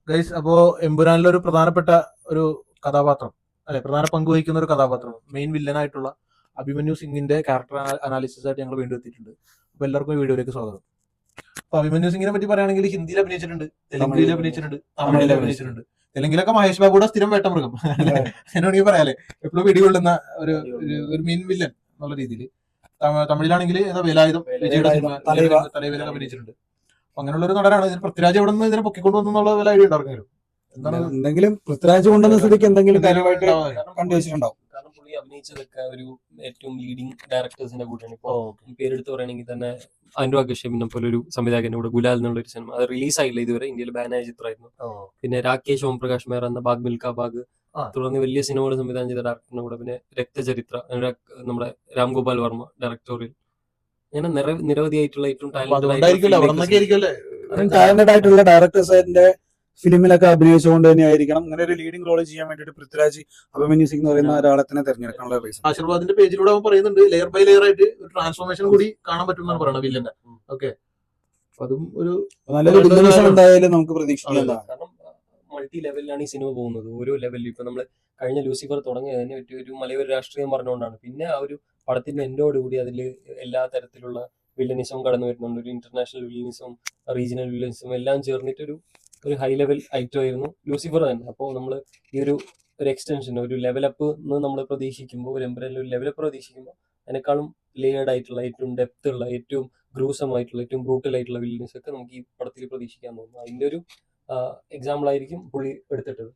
Guys, അപ്പോ എമ്പുരാനിലൊരു പ്രധാനപ്പെട്ട ഒരു കഥാപാത്രം, അല്ലെ, പ്രധാന പങ്ക് വഹിക്കുന്ന ഒരു കഥാപാത്രം, മെയിൻ വില്ലനായിട്ടുള്ള അഭിമന്യു സിംഗിന്റെ ക്യാരക്ടർ അനാലിസിസ് ആയിട്ട് ഞങ്ങൾ വീണ്ടും എത്തിയിട്ടുണ്ട്. അപ്പൊ എല്ലാവർക്കും ഈ വീഡിയോയിലേക്ക് സ്വാഗതം. അപ്പൊ അഭിമന്യു സിംഗിനെ പറ്റി പറയുകയാണെങ്കിൽ ഹിന്ദിയിൽ അഭിനയിച്ചിട്ടുണ്ട്, തെലുങ്കിൽ അഭിനയിച്ചിട്ടുണ്ട്, തമിഴിൽ അഭിനയിച്ചിട്ടുണ്ട്. തെലുങ്കിലൊക്കെ മഹേഷ് ബാബുടെ സ്ഥിരം വേട്ടമൃഗം എന്നോണെങ്കിൽ പറയാല്ലേ, എപ്പോഴും പിടികൊള്ളുന്ന ഒരു ഒരു മെയിൻ വില്ലൻ എന്നുള്ള രീതിയിൽ. തമിഴിലാണെങ്കിൽ വേലായുധം, വിജയുടെ സിനിമ തലൈവരൊക്കെ അഭിനയിച്ചിട്ടുണ്ട്. അപ്പൊ അങ്ങനെയുള്ള ഒരു നടനാണ്. ഇതിന് പൃഥ്വിരാജ് എവിടെ നിന്ന് ഇതിനെ പൊക്കിക്കൊണ്ടുവന്നുള്ള വല്ല ഐഡിയ ഉണ്ടായിരുന്നെങ്കിലും എന്താണ് എന്തെങ്കിലും പൃഥ്വിരാജ് കൊണ്ടുവന്ന സ്ഥിതിക്ക് എന്തെങ്കിലും കാര്യമായിട്ട് കണ്ടുവച്ചിട്ടുണ്ടാവും. കാരണം പുള്ളി അഭിനയിച്ചതൊക്കെ ഒരു ഏറ്റവും ലീഡിങ് ഡയറക്ടേഴ്സിന്റെ കൂടെയാണ്. ഇപ്പൊ പേരെടുത്ത് പറയുകയാണെങ്കിൽ തന്നെ അനുരാഗ് കശ്യപിനെ പോലെ ഒരു സംവിധായകന്റെ കൂടെ ഗുലാൽ എന്നുള്ള ഒരു സിനിമ, അത് റിലീസായില്ല ഇതുവരെ, ഇന്ത്യയിൽ ബാനായ ചിത്രമായിരുന്നു. പിന്നെ രാകേഷ് ഓം പ്രകാശ് മേഹർ എന്ന ബാഗ് മിൽക്ക ബാഗ്, തുടർന്ന് വലിയ സിനിമകൾ സംവിധാനം ചെയ്ത ഡയറക്ടറിന്റെ കൂടെ. പിന്നെ രക്തചരിത്ര നമ്മുടെ രാംഗോപാൽ വർമ്മ ഡയറക്ടോറിയൽ. അങ്ങനെ നിരവധിയായിട്ടുള്ള ഏറ്റവും ടാലന്റഡ് ആയിട്ടുള്ള ഡയറക്ടേഴ്സിന്റെ ഫിലിമിലൊക്കെ അഭിനയിച്ചുകൊണ്ട് തന്നെ ആയിരിക്കണം അങ്ങനെ ഒരു ലീഡിംഗ് റോൾ ചെയ്യാൻ വേണ്ടിയിട്ട് പൃഥ്വിരാജ് അഭിമന്യു സിംഗ് എന്ന് പറയുന്ന ഒരാളെ തന്നെ തിരഞ്ഞെടുക്കാനുള്ള റീസൺ. ആശീർവാദിന്റെ പേജിലൂടെ അവൻ പറയുന്നുണ്ട്, ലെയർ ബൈ ലെയർ ആയിട്ട് ഒരു ട്രാൻസ്ഫോർമേഷൻ കൂടി കാണാൻ പറ്റുമെന്നാണ് പറയുന്നത് വില്ലന്റെ. ഓക്കെ, അതും ഒരു നല്ലൊരു ബിസിനസ് എന്തായാലും നമുക്ക് പ്രതീക്ഷിക്കാം. കാരണം മൾട്ടി ലെവലിലാണ് ഈ സിനിമ പോകുന്നത്. ഓരോ ലെവലിൽ ഇപ്പൊ നമ്മള് കഴിഞ്ഞ ലൂസിഫർ തുടങ്ങിയതിനെ പറ്റി ഒരു മലയൊരു രാഷ്ട്രീയം പറഞ്ഞുകൊണ്ടാണ്. പിന്നെ ആ ഒരു പടത്തിന്റെ എൻഡോടുകൂടി അതിൽ എല്ലാ തരത്തിലുള്ള വില്ലനിസവും കടന്നു വരുന്നുണ്ട്. ഒരു ഇന്റർനാഷണൽ വില്ലനിസവും റീജിയണൽ വില്ലനിസവും എല്ലാം ചേർന്നിട്ട് ഒരു ഹൈ ലെവൽ ഐറ്റം ആയിരുന്നു ലൂസിഫർ തന്നെ. അപ്പോൾ നമ്മൾ ഈ ഒരു എക്സ്റ്റൻഷൻ, ഒരു ലെവലപ്പ് നമ്മൾ പ്രതീക്ഷിക്കുമ്പോൾ, ഒരു എംബ്രയിൽ ഒരു ലെവലപ്പ് പ്രതീക്ഷിക്കുമ്പോൾ അതിനേക്കാളും ലേയേർഡ് ആയിട്ടുള്ള, ഏറ്റവും ഡെപ്ത് ഉള്ള, ഏറ്റവും ഗ്രൂസമായിട്ടുള്ള, ഏറ്റവും ബ്രൂട്ടൽ ആയിട്ടുള്ള വില്ലൻസ് ഒക്കെ നമുക്ക് ഈ പടത്തിൽ പ്രതീക്ഷിക്കാൻ തോന്നുന്നു. അതിന്റെ ഒരു എക്സാമ്പിൾ ആയിരിക്കും പുള്ളി എടുത്തിട്ടത്.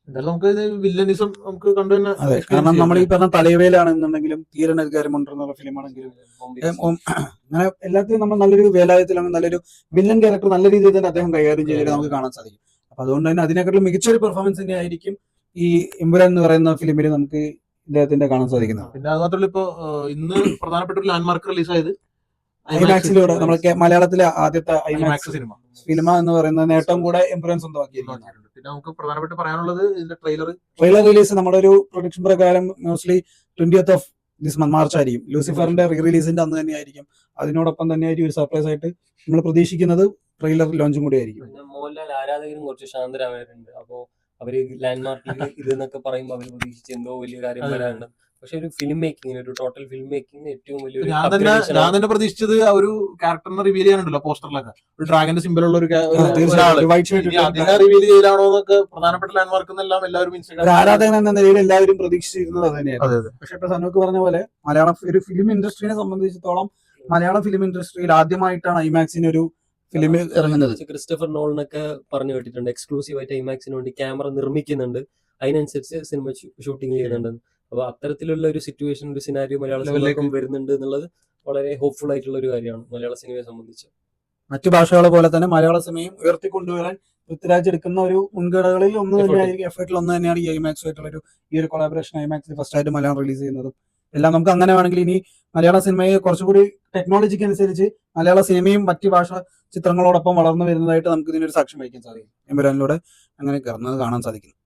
നമുക്ക് വില്ലനിസം നമുക്ക് കണ്ടു തന്നെ. അതെ, കാരണം നമ്മൾ ഈ പറഞ്ഞ തലവേലാണെന്നുണ്ടെങ്കിലും തീരനധികാരമുണ്ടെന്നുള്ള ഫിലിമാണെങ്കിലും അങ്ങനെ എല്ലാത്തിലും നമ്മൾ നല്ലൊരു വേലായത്തിലാണ് നല്ലൊരു വില്ലൻ ക്യാരക്ടർ നല്ല രീതിയിൽ തന്നെ അദ്ദേഹം കൈകാര്യം ചെയ്തിട്ട് നമുക്ക് കാണാൻ സാധിക്കും. അപ്പൊ അതുകൊണ്ട് തന്നെ അതിനെക്കാളും മികച്ചൊരു പെർഫോമൻസ് തന്നെ ആയിരിക്കും ഈ എമ്പുരാൻ എന്ന് പറയുന്ന ഫിലിമിൽ നമുക്ക് ഇദ്ദേഹത്തിന്റെ കാണാൻ സാധിക്കുന്നത്. പിന്നെ അത് മാത്രമല്ല, ഇപ്പൊ ഇന്ന് പ്രധാനപ്പെട്ട ഒരു ലാൻഡ്മാർക്ക് റിലീസായത് ഐമാക്സിലൂടെ നമ്മുടെ മലയാളത്തിലെ ആദ്യത്തെ ഐമാക്സ് സിനിമ എന്ന് പറയുന്ന നേട്ടം കൂടെ എംപുരാൻ സ്വന്തമാക്കിയിട്ടുണ്ട്. പിന്നെ നമുക്ക് പ്രധാനപ്പെട്ട് പറയാനുള്ളത് ഇതിന്റെ ട്രെയിലർ റിലീസ് നമ്മുടെ ഒരു പ്രൊഡിക്ഷൻ പ്രകാരം mostly 20th of this month March ആയിരിക്കും. ലൂസിഫറിന്റെ റിലീസിന്റെ അന്ന് തന്നെ ആയിരിക്കും. അതിനോടൊപ്പം തന്നെ ആയിരിക്കും ഒരു സർപ്രൈസ് ആയിട്ട് നമ്മൾ പ്രതീക്ഷിക്കുന്നത് ട്രെയിലർ ലോഞ്ചും കൂടി ആയിരിക്കും. മോഹൻലാൽ ആരാധകരും കുറച്ച് ശാന്തരായവരുണ്ട്. അപ്പോ അവര് ലാൻഡ്മാർക്കിൽ ഇതെന്നൊക്കെ പറയുമ്പോൾ അവർ പ്രതീക്ഷിച്ച് എന്തോ വലിയ കാര്യം വരാനുണ്ട്. പക്ഷെ ഒരു ഫിലിം മേക്കിംഗ്, ഒരു ടോട്ടൽ ഫിലിം മേക്കിംഗ് ഏറ്റവും വലിയൊരു ഞാൻ തന്നെ പ്രതീക്ഷിച്ചത് ആ ഒരു ക്യാരക്ടറിനെ റിവീൽ ചെയ്യാനുണ്ടല്ലോ പോസ്റ്ററിലൊക്കെ, ഒരു ഡ്രാഗന്റെ സിമ്പിൾ ഉള്ള ഒരു റിവീൽ ചെയ്താണോ എന്നൊക്കെ പ്രധാനപ്പെട്ട ലാൻഡ്മാർക്ക് എന്നെല്ലാം എല്ലാവരും ആരാധകൻ എന്ന നിലയിൽ എല്ലാവരും പ്രതീക്ഷിച്ചിരുന്നത് തന്നെയാണ്. പക്ഷെ ഇപ്പൊ സനോക്ക് പറഞ്ഞ പോലെ മലയാളം ഒരു ഫിലിം ഇൻഡസ്ട്രീനെ സംബന്ധിച്ചിടത്തോളം മലയാളം ഫിലിം ഇൻഡസ്ട്രിയിൽ ആദ്യമായിട്ടാണ് ഐമാക്സിന് ഒരു ഫിലിം ഇറങ്ങുന്നത്. ക്രിസ്റ്റഫർ നോളനൊക്കെ പറഞ്ഞു കേട്ടിട്ടുണ്ട്, എക്സ്ക്ലൂസീവ് ആയിട്ട് ഐമാക്സിന് വേണ്ടി ക്യാമറ നിർമ്മിക്കുന്നുണ്ട്, അതിനനുസരിച്ച് സിനിമ ഷൂട്ടിംഗ് ചെയ്യുന്നുണ്ട്. അപ്പൊ അത്തരത്തിലുള്ള ഒരു സിറ്റുവേഷൻ, ഒരു സിനാരിയോ മലയാള സിനിമയിലേക്കും വരുന്നുണ്ട് എന്നുള്ളത് വളരെ ഹോപ്പ്ഫുൾ ആയിട്ടുള്ള ഒരു കാര്യമാണ് മലയാള സിനിമയെ സംബന്ധിച്ച്. മറ്റു ഭാഷകളെ പോലെ തന്നെ മലയാള സിനിമയും ഉയർത്തിക്കൊണ്ടുവരാൻ പൃഥ്വിരാജ് എടുക്കുന്ന ഒരു മുൻഗണനകളിൽ ഒന്ന് തന്നെയായിരിക്കും, എഫേർട്ടിൽ ഒന്ന് തന്നെയാണ് ഈ ഐമാക്സ് ആയിട്ടുള്ള ഈ ഒരു കൊളാബറേഷൻ. ഐമാക്സിൽ ഫസ്റ്റ് ആയിട്ട് മലയാളം റിലീസ് ചെയ്യുന്നതും എല്ലാം നമുക്ക് അങ്ങനെ വേണമെങ്കിൽ ഇനി മലയാള സിനിമയെ കുറച്ചുകൂടി ടെക്നോളജിക്ക് അനുസരിച്ച് മലയാള സിനിമയും മറ്റു ഭാഷ ചിത്രങ്ങളോടൊപ്പം വളർന്നു വരുന്നതായിട്ട് നമുക്ക് ഇതിനൊരു സാക്ഷ്യം വഹിക്കാൻ സാധിക്കും. എമ്പുരാനിലൂടെ അങ്ങനെ കാണാൻ സാധിക്കും.